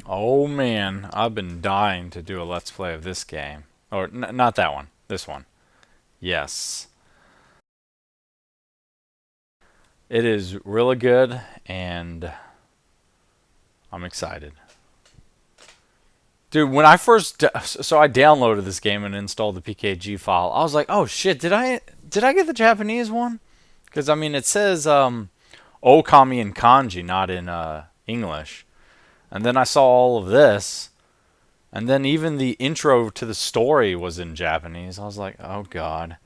Oh man, I've been dying to do a Let's Play of this game. Or, not that one. This one. Yes. It is really good, and I'm excited. Dude, when I first... So I downloaded this game and installed the PKG file. I was like, oh shit, did I get the Japanese one? Because, I mean, it says Okami in kanji, not in English. And then I saw all of this, and then even the intro to the story was in Japanese. I was like, oh god.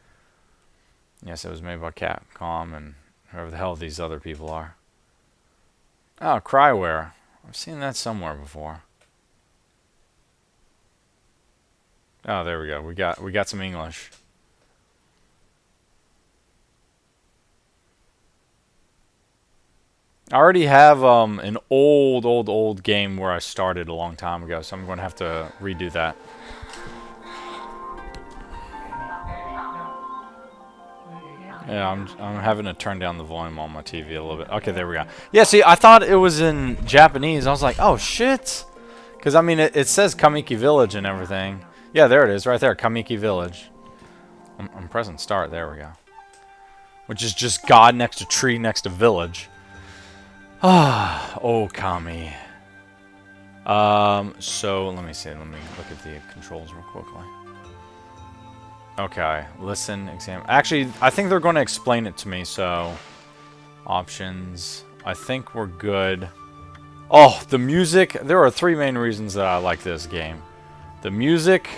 Yes, it was made by CAPCOM and whoever the hell these other people are. Oh, Cryware. I've seen that somewhere before. Oh, there we go. We got some English. I already have an old game where I started a long time ago, so I'm going to have to redo that. Yeah, I'm having to turn down the volume on my TV a little bit. Okay, there we go. Yeah, see, I thought it was in Japanese. I was like, oh shit, because I mean it says Kamiki Village and everything. Yeah, there it is, right there, Kamiki Village. I'm pressing start. There we go. Which is just God next to tree next to village. Ah, Okami. So let me see. Let me look at the controls real quickly. Okay, listen, examine. Actually, I think they're going to explain it to me. So, options. I think we're good. Oh, the music. There are three main reasons that I like this game: the music,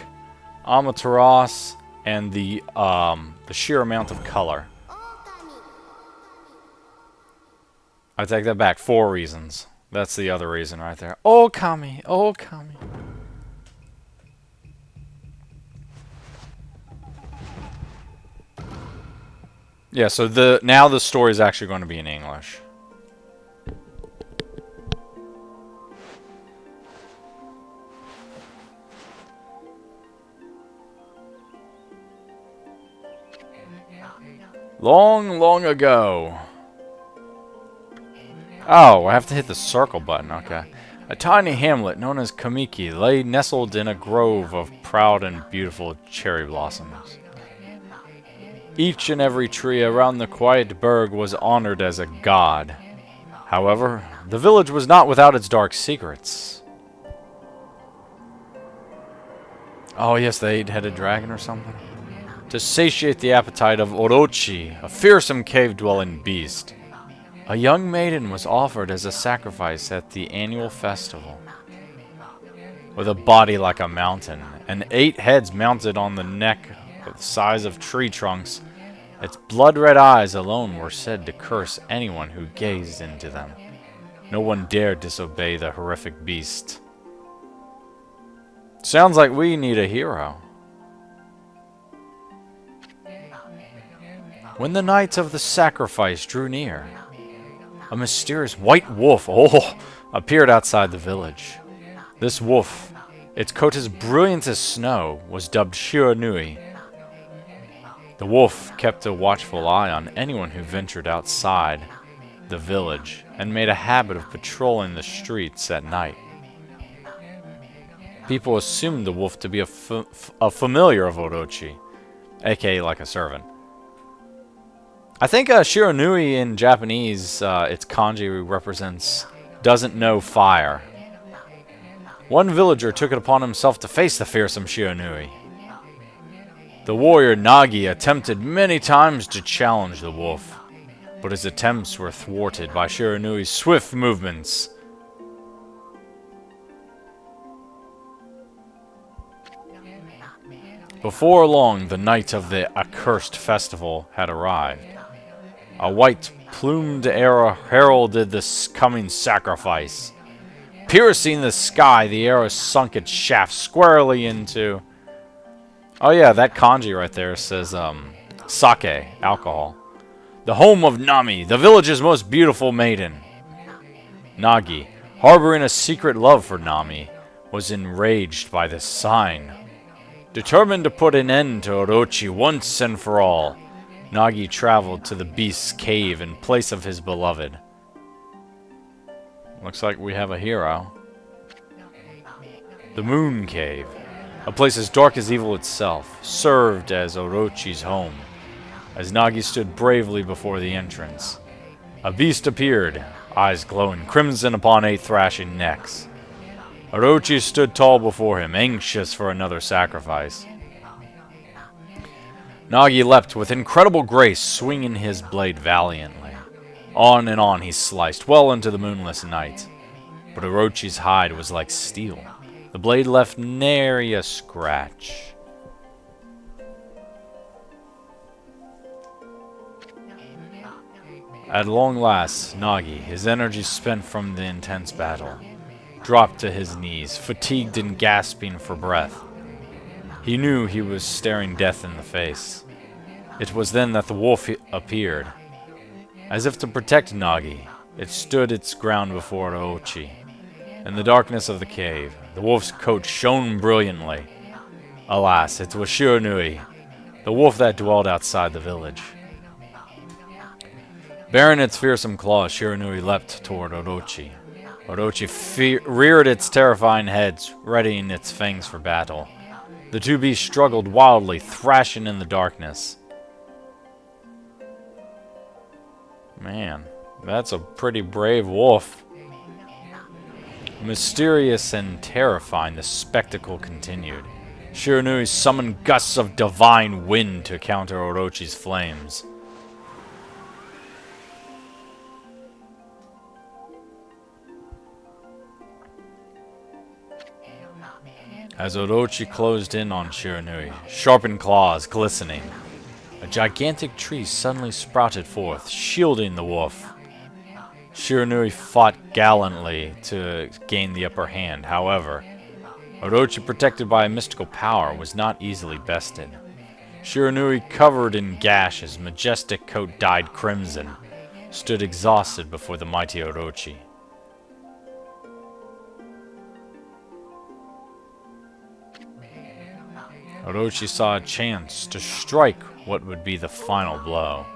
Amaterasu, and the sheer amount of color. I take that back. 4 reasons. That's the other reason right there. Okami, Okami. Yeah, so now the story is actually going to be in English. Long ago. Oh, I have to hit the circle button, okay. A tiny hamlet known as Kamiki lay nestled in a grove of proud and beautiful cherry blossoms. Each and every tree around the quiet burg was honored as a god. However, the village was not without its dark secrets. Oh yes, the 8-headed dragon or something. To satiate the appetite of Orochi, a fearsome cave-dwelling beast, a young maiden was offered as a sacrifice at the annual festival. With a body like a mountain, and 8 heads mounted on the neck of the size of tree trunks, its blood-red eyes alone were said to curse anyone who gazed into them. No one dared disobey the horrific beast. Sounds like we need a hero. When the night of the sacrifice drew near, a mysterious white wolf, appeared outside the village. This wolf, its coat as brilliant as snow, was dubbed Shiranui. The wolf kept a watchful eye on anyone who ventured outside the village and made a habit of patrolling the streets at night. People assumed the wolf to be a familiar of Orochi, aka like a servant. I think Shiranui in Japanese, its kanji represents doesn't know fire. One villager took it upon himself to face the fearsome Shiranui. The warrior Nagi attempted many times to challenge the wolf, but his attempts were thwarted by Shiranui's swift movements. Before long, the night of the accursed festival had arrived. A white, plumed arrow heralded this coming sacrifice. Piercing the sky, the arrow sunk its shaft squarely into... Oh yeah, that kanji right there says, sake, alcohol. The home of Nami, the village's most beautiful maiden. Nagi, harboring a secret love for Nami, was enraged by this sign. Determined to put an end to Orochi once and for all, Nagi traveled to the beast's cave in place of his beloved. Looks like we have a hero. The Moon Cave, a place as dark as evil itself, served as Orochi's home. As Nagi stood bravely before the entrance, a beast appeared, eyes glowing crimson upon 8 thrashing necks. Orochi stood tall before him, anxious for another sacrifice. Nagi leapt with incredible grace, swinging his blade valiantly. On and on he sliced, well into the moonless night. But Orochi's hide was like steel. The blade left nary a scratch. At long last, Nagi, his energy spent from the intense battle, dropped to his knees, fatigued and gasping for breath. He knew he was staring death in the face. It was then that the wolf appeared. As if to protect Nagi, it stood its ground before Orochi. In the darkness of the cave, the wolf's coat shone brilliantly. Alas, it was Shiranui, the wolf that dwelled outside the village. Bearing its fearsome claws, Shiranui leapt toward Orochi. Orochi reared its terrifying head, readying its fangs for battle. The two beasts struggled wildly, thrashing in the darkness. Man, that's a pretty brave wolf. Mysterious and terrifying, the spectacle continued. Shiranui summoned gusts of divine wind to counter Orochi's flames. As Orochi closed in on Shiranui, sharpened claws glistening, a gigantic tree suddenly sprouted forth, shielding the wolf. Shiranui fought gallantly to gain the upper hand. However, Orochi, protected by a mystical power, was not easily bested. Shiranui, covered in gashes, majestic coat dyed crimson, stood exhausted before the mighty Orochi. Orochi saw a chance to strike what would be the final blow.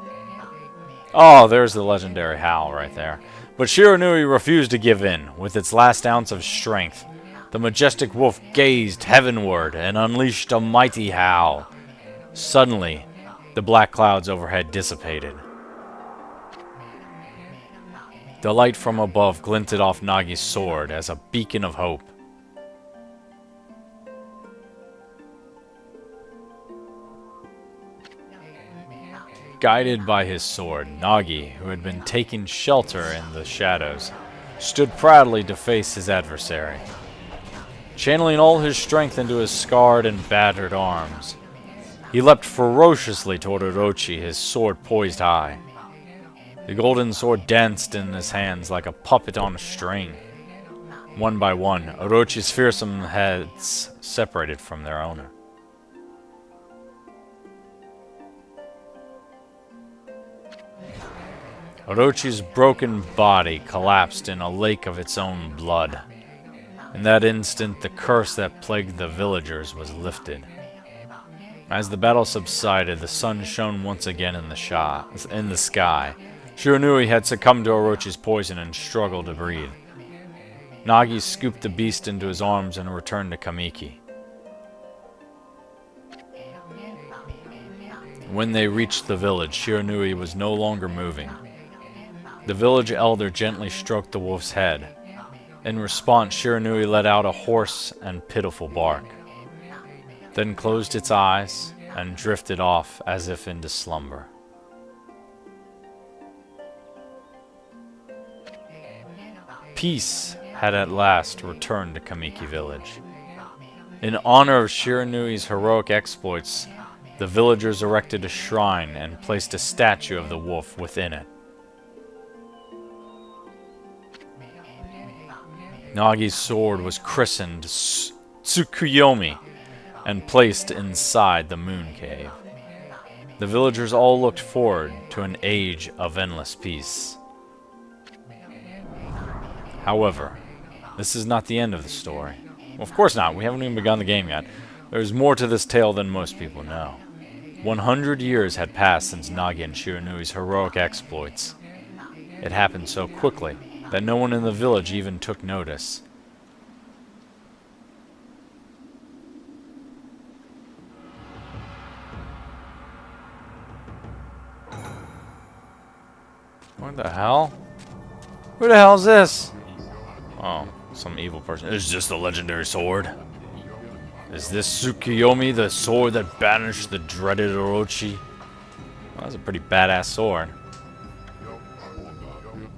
Oh, there's the legendary howl right there. But Shiranui refused to give in. With its last ounce of strength, the majestic wolf gazed heavenward and unleashed a mighty howl. Suddenly, the black clouds overhead dissipated. The light from above glinted off Nagi's sword as a beacon of hope. Guided by his sword, Nagi, who had been taking shelter in the shadows, stood proudly to face his adversary. Channeling all his strength into his scarred and battered arms, he leapt ferociously toward Orochi, his sword poised high. The golden sword danced in his hands like a puppet on a string. One by one, Orochi's fearsome heads separated from their owner. Orochi's broken body collapsed in a lake of its own blood. In that instant, the curse that plagued the villagers was lifted. As the battle subsided, the sun shone once again in the sky. Shiranui had succumbed to Orochi's poison and struggled to breathe. Nagi scooped the beast into his arms and returned to Kamiki. When they reached the village, Shiranui was no longer moving. The village elder gently stroked the wolf's head. In response, Shiranui let out a hoarse and pitiful bark, then closed its eyes and drifted off as if into slumber. Peace had at last returned to Kamiki village. In honor of Shiranui's heroic exploits, the villagers erected a shrine and placed a statue of the wolf within it. Nagi's sword was christened Tsukuyomi and placed inside the moon cave. The villagers all looked forward to an age of endless peace. However, this is not the end of the story. Well, of course not. We haven't even begun the game yet. There's more to this tale than most people know. 100 years had passed since Nagi and Shiranui's heroic exploits. It happened so quickly that no one in the village even took notice. What the hell? Who the hell is this? Oh, some evil person. Is this the legendary sword? Is this Tsukiyomi, the sword that banished the dreaded Orochi? Well, that's a pretty badass sword.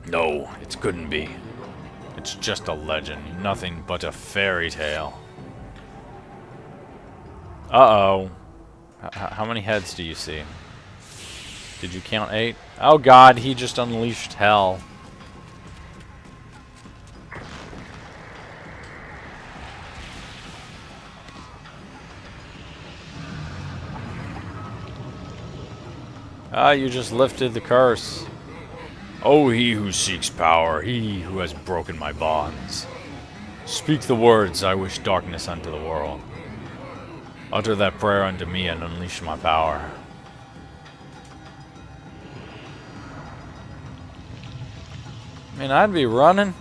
No, it couldn't be. It's just a legend, nothing but a fairy tale. Uh-oh. How many heads do you see? Did you count 8? Oh god, he just unleashed hell. Ah, you just lifted the curse. Oh, he who seeks power, he who has broken my bonds. Speak the words, I wish darkness unto the world. Utter that prayer unto me and unleash my power. I mean, I'd be running.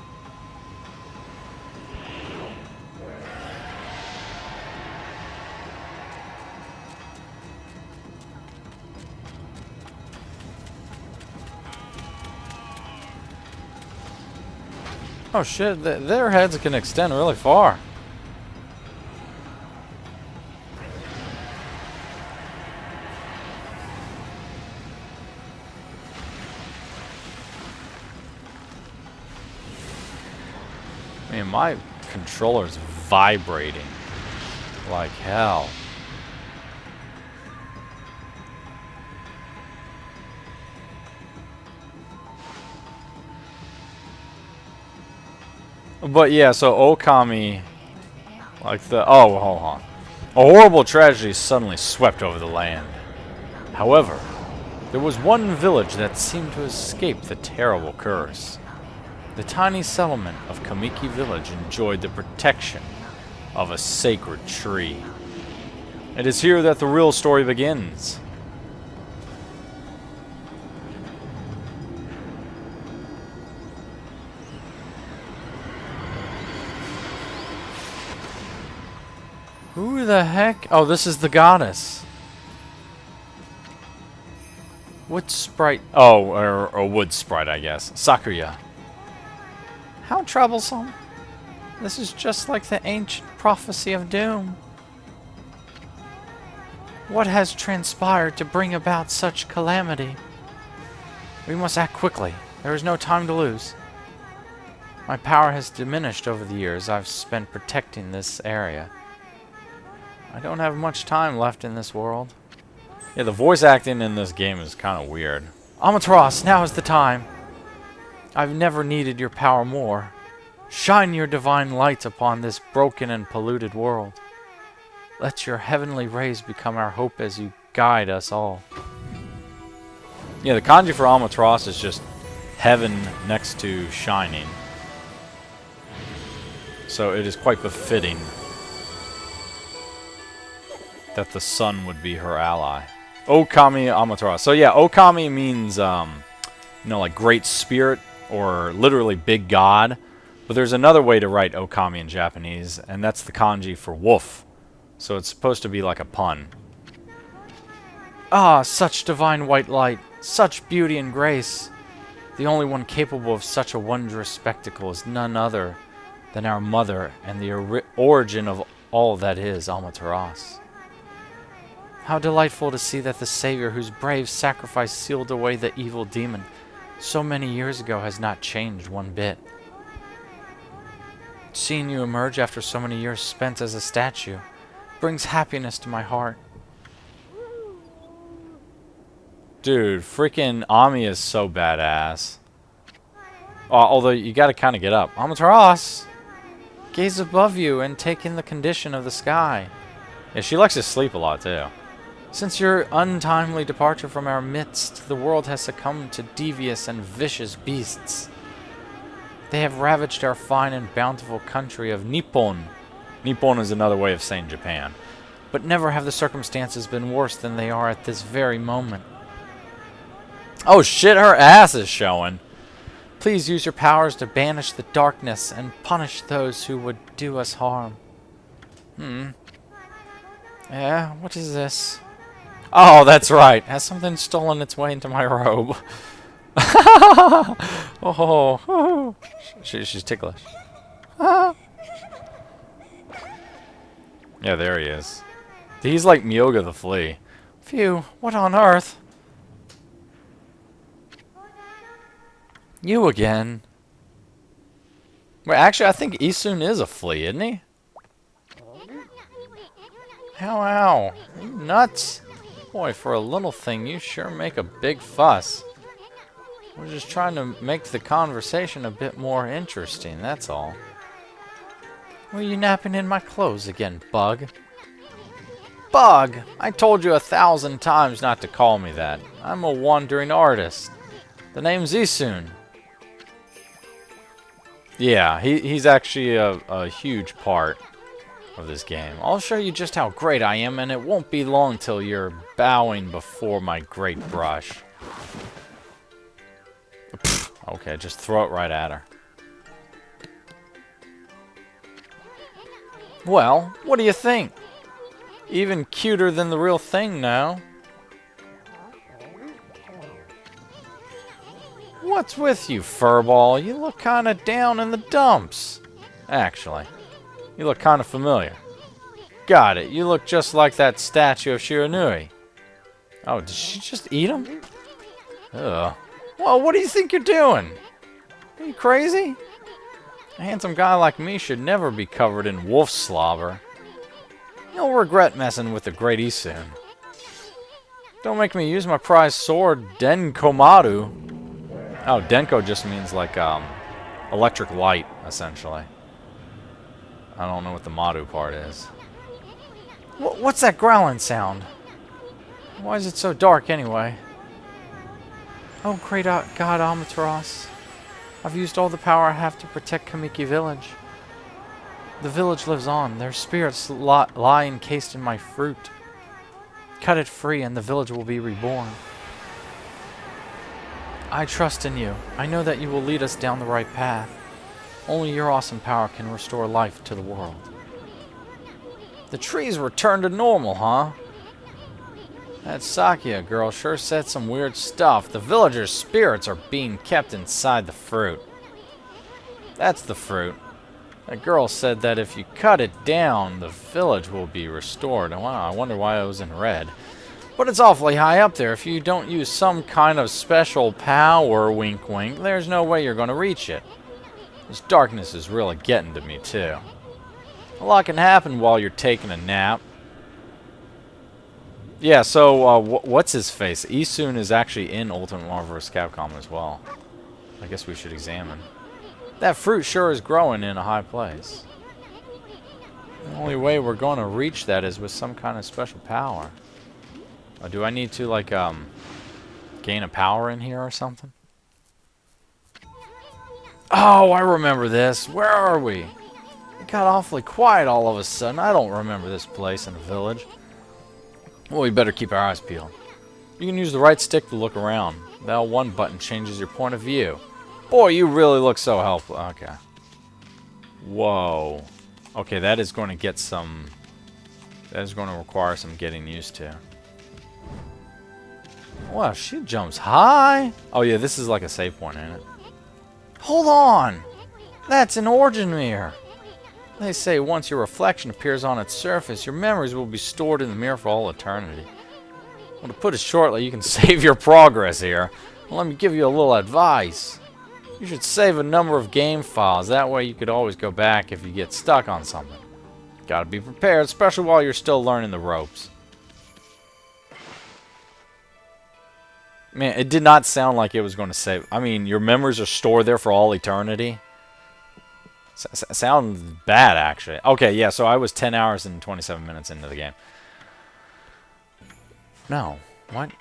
Oh shit, their heads can extend really far. I mean, my controller's vibrating like hell. But yeah, so Okami, like oh, hold on. A horrible tragedy suddenly swept over the land. However, there was one village that seemed to escape the terrible curse. The tiny settlement of Kamiki Village enjoyed the protection of a sacred tree. It is here that the real story begins. Who the heck? Oh, this is the goddess. Wood sprite. Oh, or wood sprite, I guess. Sakuya. How troublesome. This is just like the ancient prophecy of doom. What has transpired to bring about such calamity? We must act quickly. There is no time to lose. My power has diminished over the years I've spent protecting this area. I don't have much time left in this world. Yeah, the voice acting in this game is kind of weird. Amaterasu, now is the time. I've never needed your power more. Shine your divine light upon this broken and polluted world. Let your heavenly rays become our hope as you guide us all. Yeah, the kanji for Amaterasu is just heaven next to shining. So it is quite befitting that the sun would be her ally. Okami Amaterasu. So yeah, Okami means, you know, like great spirit, or literally big god. But there's another way to write Okami in Japanese, and that's the kanji for wolf. So it's supposed to be like a pun. Ah, such divine white light, such beauty and grace. The only one capable of such a wondrous spectacle is none other than our mother and the origin of all that is Amaterasu. How delightful to see that the Savior whose brave sacrifice sealed away the evil demon so many years ago has not changed one bit. Seeing you emerge after so many years spent as a statue brings happiness to my heart. Dude, freaking Ami is so badass. Although you gotta kind of get up. Amaterasu! Gaze above you and take in the condition of the sky. Yeah, she likes to sleep a lot too. Since your untimely departure from our midst, the world has succumbed to devious and vicious beasts. They have ravaged our fine and bountiful country of Nippon. Nippon is another way of saying Japan. But never have the circumstances been worse than they are at this very moment. Oh shit, her ass is showing. Please use your powers to banish the darkness and punish those who would do us harm. Yeah, what is this? Oh, that's right. Has something stolen its way into my robe? Oh, she's ticklish. Yeah, there he is. He's like Myoga the Flea. Phew, what on earth? You again. Wait, actually, I think Isun is a flea, isn't he? Ow, ow. You nuts? Boy, for a little thing, you sure make a big fuss. We're just trying to make the conversation a bit more interesting, that's all. Were you napping in my clothes again, Bug? Bug! I told you 1,000 times not to call me that. I'm a wandering artist. The name's Isun. Yeah, he's actually a huge part of this game. I'll show you just how great I am, and it won't be long till you're bowing before my great brush. Pfft, okay, just throw it right at her. Well, what do you think? Even cuter than the real thing now. What's with you, furball? You look kind of down in the dumps. Actually, you look kind of familiar. Got it. You look just like that statue of Shiranui. Oh, did she just eat him? Ugh. Well, what do you think you're doing? Are you crazy? A handsome guy like me should never be covered in wolf slobber. You'll regret messing with the great Isun. Don't make me use my prized sword, Denkomaru. Oh, Denko just means like electric light, essentially. I don't know what the Maru part is. What's that growling sound? Why is it so dark anyway? Oh, great God Amaterasu. I've used all the power I have to protect Kamiki Village. The village lives on. Their spirits lie encased in my fruit. Cut it free and the village will be reborn. I trust in you. I know that you will lead us down the right path. Only your awesome power can restore life to the world. The trees returned to normal, huh? That Sakia girl sure said some weird stuff. The villagers' spirits are being kept inside the fruit. That's the fruit. That girl said that if you cut it down, the village will be restored. Wow, I wonder why it was in red. But it's awfully high up there. If you don't use some kind of special power, wink wink, there's no way you're going to reach it. This darkness is really getting to me, too. A lot can happen while you're taking a nap. Yeah, so, what's his face? Isun is actually in Ultimate Marvel vs. Capcom as well. I guess we should examine. That fruit sure is growing in a high place. The only way we're going to reach that is with some kind of special power. Do I need to, like, gain a power in here or something? Oh, I remember this. Where are we? It got awfully quiet all of a sudden. I don't remember this place in the village. Well, we better keep our eyes peeled. You can use the right stick to look around. The L1 button changes your point of view. Boy, you really look so helpful. Okay. Whoa. Okay, that is going to get some... That is going to require some getting used to. Wow, she jumps high. Oh, yeah, this is like a save point, ain't it? Hold on. That's an origin mirror. They say once your reflection appears on its surface, your memories will be stored in the mirror for all eternity. Well, to put it shortly, you can save your progress here. Well, let me give you a little advice. You should save a number of game files. That way you could always go back if you get stuck on something. Gotta be prepared, especially while you're still learning the ropes. Man, it did not sound like it was going to save. I mean, your memories are stored there for all eternity. Sounds bad, actually. Okay, yeah, so I was 10 hours and 27 minutes into the game. No. What?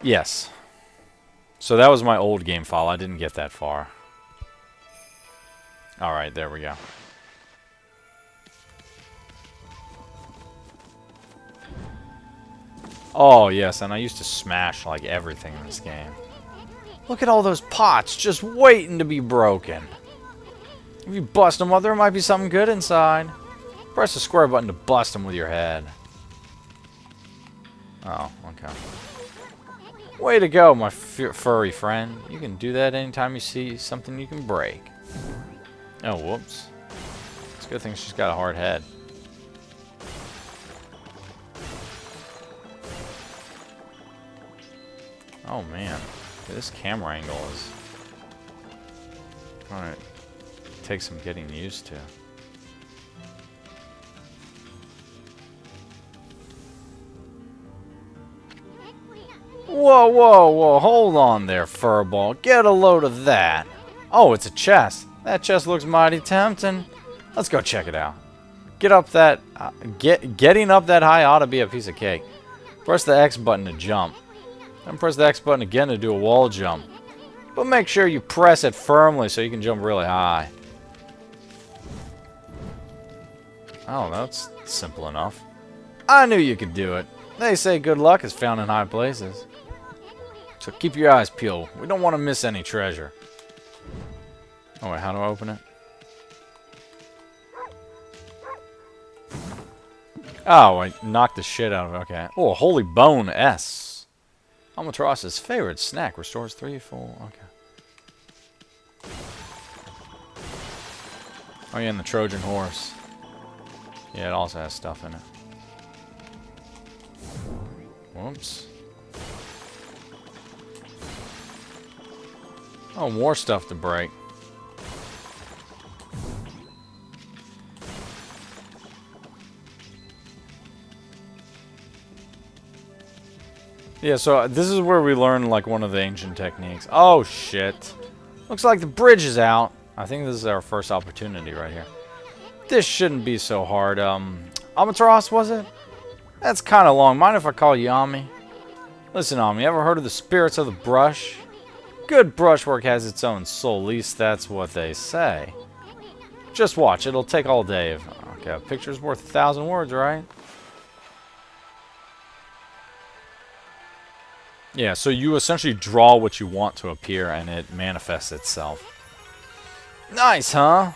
Yes. So that was my old game file. I didn't get that far. Alright, there we go. Oh, yes, and I used to smash, like, everything in this game. Look at all those pots just waiting to be broken. If you bust them up, there might be something good inside. Press the square button to bust them with your head. Oh, okay. Way to go, my furry friend. You can do that anytime you see something you can break. Oh, whoops. It's a good thing she's got a hard head. Oh, man. This camera angle is... Alright. Takes some getting used to. Whoa, whoa, whoa. Hold on there, furball. Get a load of that. Oh, it's a chest. That chest looks mighty tempting. Let's go check it out. Get up that... getting up that high ought to be a piece of cake. Press the X button to jump. Then press the X button again to do a wall jump. But make sure you press it firmly so you can jump really high. Oh, that's simple enough. I knew you could do it. They say good luck is found in high places. So keep your eyes peeled. We don't want to miss any treasure. Oh wait, how do I open it? Oh, I knocked the shit out of it. Okay. Oh, Holy Bone S. Albatross's favorite snack restores 3 full. Okay. Oh yeah, and the Trojan horse. Yeah, it also has stuff in it. Whoops. Oh, more stuff to break. Yeah, so this is where we learn, like, one of the ancient techniques. Oh, shit. Looks like the bridge is out. I think this is our first opportunity right here. This shouldn't be so hard. Albatross, was it? That's kind of long. Mind if I call you Ami? Listen, Ami, ever heard of the spirits of the brush? Good brushwork has its own soul. At least that's what they say. Just watch. It'll take all day. Okay, a picture's worth 1,000 words, right? Yeah, so you essentially draw what you want to appear, and it manifests itself. Nice, huh?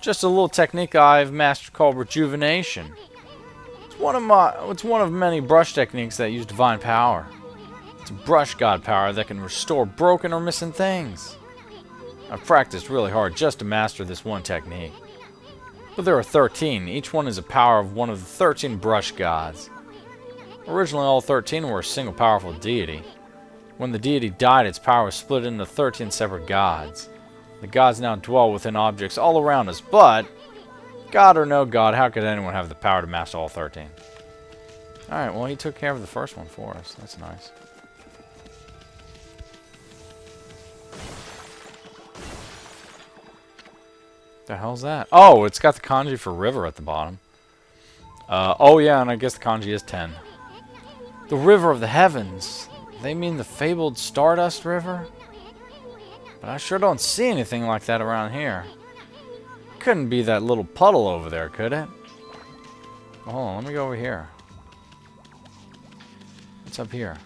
Just a little technique I've mastered called rejuvenation. It's one of many brush techniques that use divine power. It's a brush god power that can restore broken or missing things. I've practiced really hard just to master this one technique. But there are 13. Each one is a power of one of the 13 brush gods. Originally, all 13 were a single powerful deity. When the deity died, its power was split into 13 separate gods. The gods now dwell within objects all around us, but, God or no God, how could anyone have the power to master all 13? Alright, well, he took care of the first one for us. That's nice. The hell's that? Oh, it's got the kanji for river at the bottom. Oh yeah, and I guess the kanji is 10. The river of the heavens. They mean the fabled Stardust River? But I sure don't see anything like that around here. Couldn't be that little puddle over there, could it? Hold on, let me go over here. What's up here?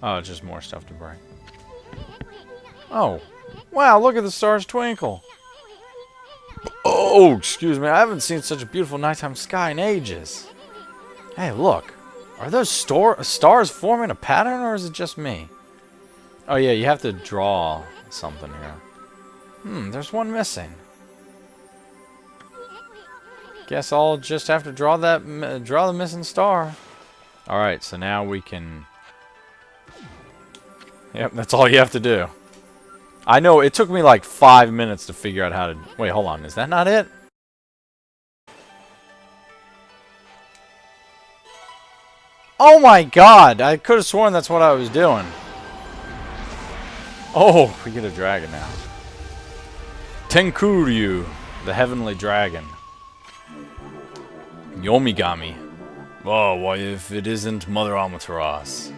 Oh, it's just more stuff to break. Oh, wow, look at the stars twinkle. Oh, excuse me, I haven't seen such a beautiful nighttime sky in ages. Hey, look. Are those stars forming a pattern, or is it just me? Oh, yeah, you have to draw something here. There's one missing. Guess I'll just have to draw the missing star. Alright, so now we can... Yep, that's all you have to do. I know, it took me like 5 minutes to figure out how to... Wait, hold on, is that not it? Oh my god! I could have sworn that's what I was doing. Oh, we get a dragon now. Tenkuryu, the heavenly dragon. Yomigami. Oh, why if it isn't Mother Amaterasu?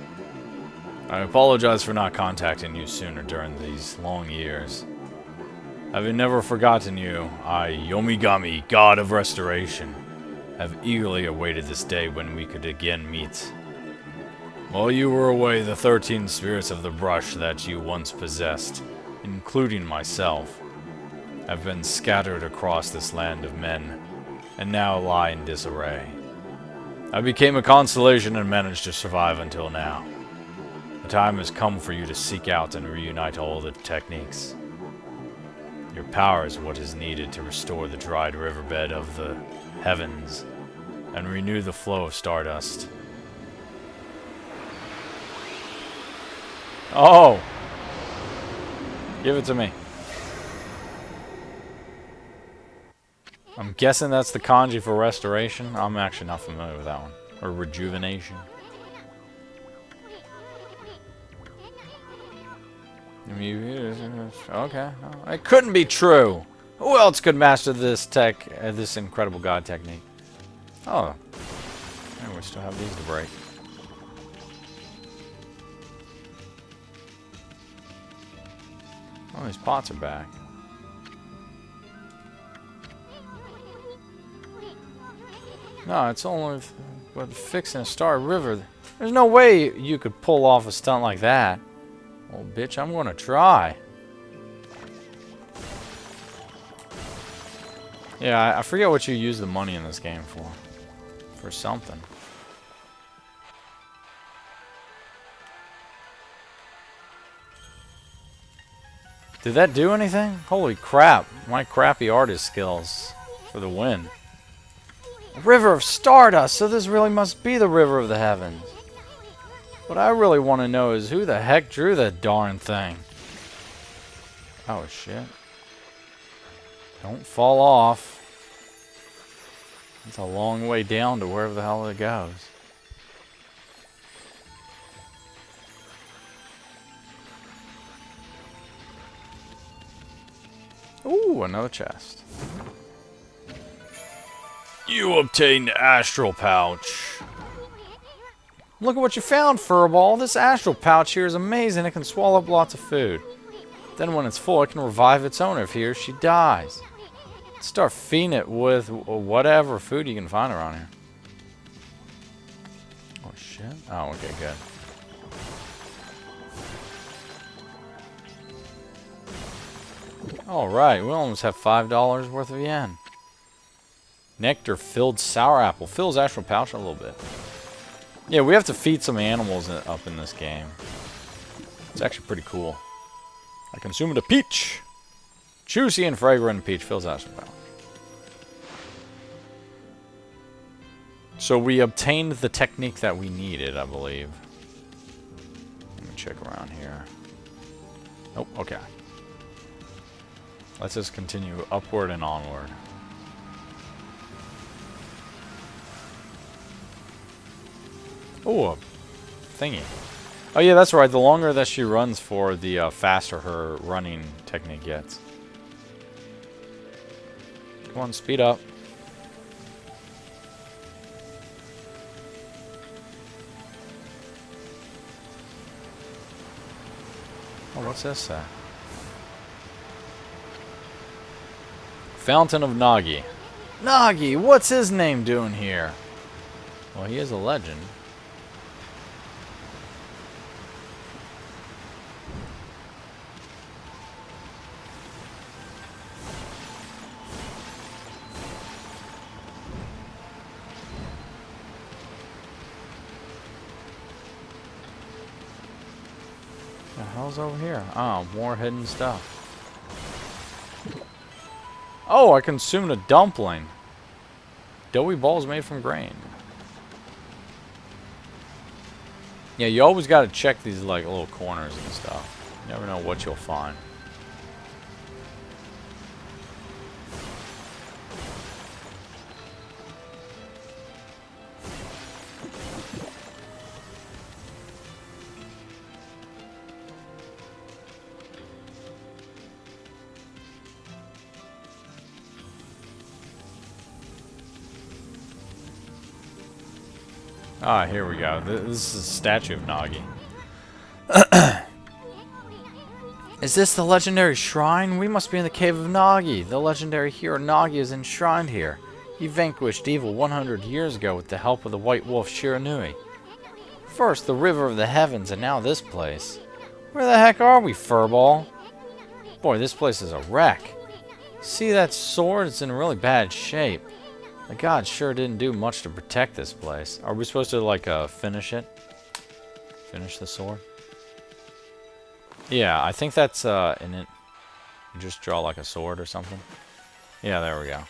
I apologize for not contacting you sooner during these long years. Having never forgotten you, I, Yomigami, God of Restoration, have eagerly awaited this day when we could again meet. While you were away, the 13 spirits of the brush that you once possessed, including myself, have been scattered across this land of men, and now lie in disarray. I became a constellation and managed to survive until now. The time has come for you to seek out and reunite all the techniques. Your power is what is needed to restore the dried riverbed of the heavens and renew the flow of stardust. Oh! Give it to me. I'm guessing that's the kanji for restoration. I'm actually not familiar with that one. Or rejuvenation. Okay. It couldn't be true. Who else could master this this incredible god technique? Oh. And we still have these to break. Oh, these pots are back. No, it's only with fixing a Star River. There's no way you could pull off a stunt like that. Well, bitch, I'm gonna try. Yeah, I forget what you use the money in this game for. For something. Did that do anything? Holy crap. My crappy artist skills for the win. A river of stardust, so this really must be the river of the heavens. What I really want to know is who the heck drew that darn thing? Oh shit. Don't fall off. It's a long way down to wherever the hell it goes. Ooh, another chest. You obtained Astral Pouch. Look at what you found, Furball. This Astral Pouch here is amazing. It can swallow up lots of food. Then when it's full, it can revive its owner if he or she dies. Start feeding it with whatever food you can find around here. Oh, shit. Oh, okay, good. Alright, we almost have $5 worth of yen. Nectar-filled sour apple. Fills Astral Pouch a little bit. Yeah, we have to feed some animals up in this game. It's actually pretty cool. I consumed a peach. Juicy and fragrant peach fills Astral Pouch. So we obtained the technique that we needed, I believe. Let me check around here. Oh, okay. Let's just continue upward and onward. Oh, a thingy. Oh yeah, that's right. The longer that she runs for, the faster her running technique gets. Come on, speed up. Oh, what's this say? Fountain of Nagi. Nagi, what's his name doing here? Well, he is a legend. What the hell's over here? Oh, more hidden stuff. Oh, I consumed a dumpling. Doughy balls made from grain. Yeah, you always got to check these like little corners and stuff. You never know what you'll find. Ah, here we go. This is a statue of Nagi. Is this the legendary shrine? We must be in the cave of Nagi. The legendary hero Nagi is enshrined here. He vanquished evil 100 years ago with the help of the white wolf Shiranui. First, the river of the heavens, and now this place. Where the heck are we, furball? Boy, this place is a wreck. See that sword? It's in really bad shape. The gods sure didn't do much to protect this place. Are we supposed to, like, finish it? Finish the sword? Yeah, I think that's, in it. You just draw, like, a sword or something. Yeah, there we go.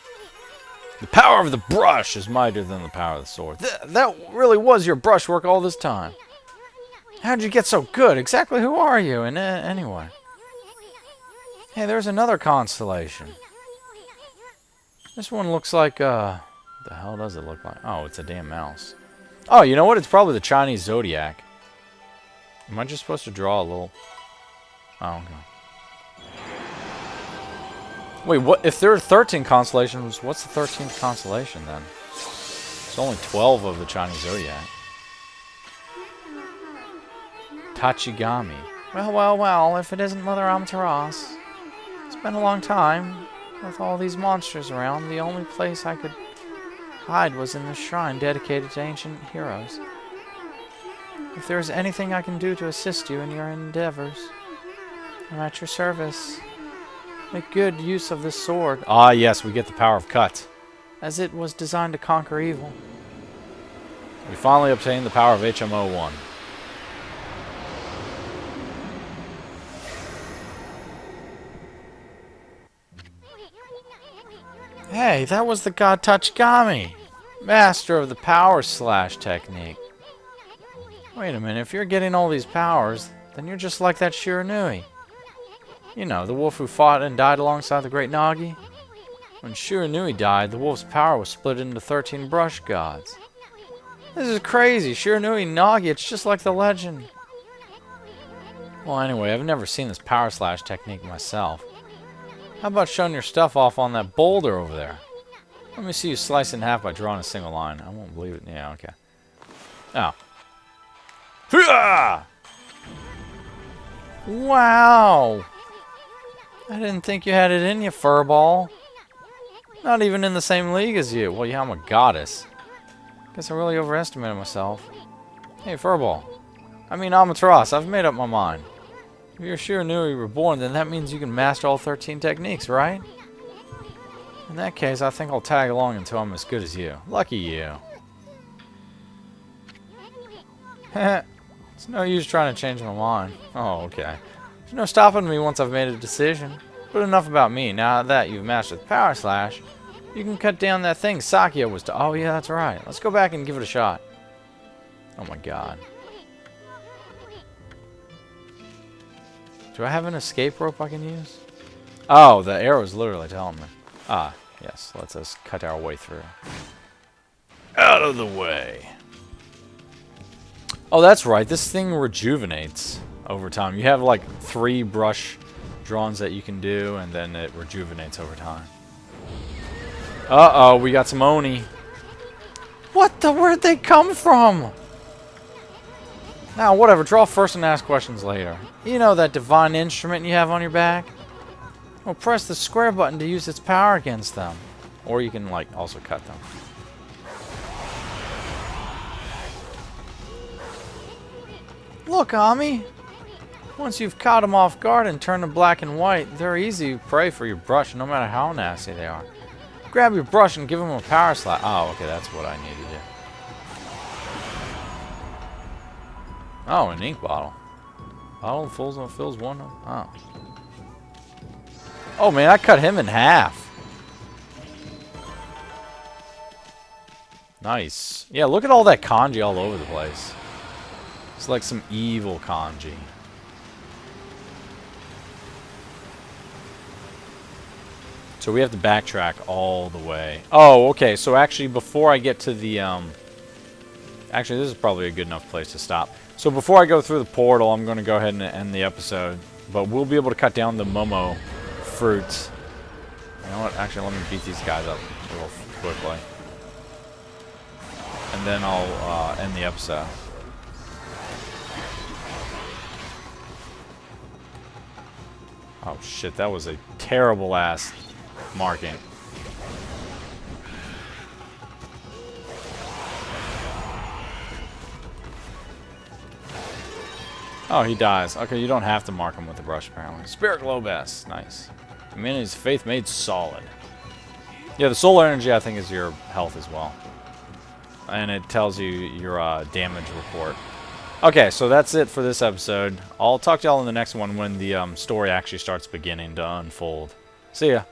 The power of the brush is mightier than the power of the sword. That really was your brushwork all this time. How'd you get so good? Exactly who are you? And anyway. Hey, there's another constellation. This one looks like, what the hell does it look like? Oh, it's a damn mouse. Oh, you know what? It's probably the Chinese zodiac. Am I just supposed to draw a little... Oh, okay. Wait, what? If there are 13 constellations, what's the 13th constellation then? It's only 12 of the Chinese zodiac. Tachigami. Well, if it isn't Mother Amaterasu. It's been a long time. With all these monsters around, the only place I could hide was in the shrine dedicated to ancient heroes. If there is anything I can do to assist you in your endeavors, I'm at your service. Make good use of this sword. Ah, yes, we get the power of cut. As it was designed to conquer evil. We finally obtained the power of HMO1. Hey, that was the god Tachigami, master of the power slash technique. Wait a minute, if you're getting all these powers, then you're just like that Shiranui. You know, the wolf who fought and died alongside the great Nagi. When Shiranui died, the wolf's power was split into 13 brush gods. This is crazy, Shiranui and Nagi, it's just like the legend. Well, anyway, I've never seen this power slash technique myself. How about showing your stuff off on that boulder over there? Let me see you slice it in half by drawing a single line. I won't believe it. Yeah, okay. Oh. Hoo-ah! Wow! I didn't think you had it in you, furball. Not even in the same league as you. Well, yeah, I'm a goddess. Guess I really overestimated myself. Hey, furball. I mean, Amaterasu, I've made up my mind. If you're Shiranui reborn, then that means you can master all 13 techniques, right? In that case, I think I'll tag along until I'm as good as you. Lucky you. It's no use trying to change my mind. Oh, okay. There's no stopping me once I've made a decision. But enough about me. Now that you've mastered the power slash, you can cut down that thing Sakia was to... Oh, yeah, that's right. Let's go back and give it a shot. Oh, my God. Do I have an escape rope I can use? Oh, the arrow's literally telling me. Ah, yes. Let's just cut our way through. Out of the way. Oh, that's right. This thing rejuvenates over time. You have like 3 brush drawings that you can do, and then it rejuvenates over time. Uh-oh, we got some Oni. What the? Where'd they come from? Now, whatever. Draw first and ask questions later. You know that divine instrument you have on your back? Well, press the square button to use its power against them. Or you can, like, also cut them. Look, Ami! Once you've caught them off guard and turned them black and white, they're easy prey for your brush, no matter how nasty they are. Grab your brush and give them a power slap. Oh, okay, that's what I need to do. Oh, an ink bottle. Bottle fills one. Oh. Oh, man, I cut him in half. Nice. Yeah, look at all that kanji all over the place. It's like some evil kanji. So we have to backtrack all the way. Oh, okay. So actually, before I get to the... Actually, this is probably a good enough place to stop. So before I go through the portal, I'm going to go ahead and end the episode. But we'll be able to cut down the Momo fruits. You know what? Actually, let me beat these guys up real quickly. and then I'll end the episode. Oh shit, that was a terrible ass marking. Oh, he dies. Okay, you don't have to mark him with the brush, apparently. Spirit Glow Best. Nice. Humanity's Faith made solid. Yeah, the soul energy, I think, is your health as well. And it tells you your damage report. Okay, so that's it for this episode. I'll talk to y'all in the next one when the story actually starts beginning to unfold. See ya.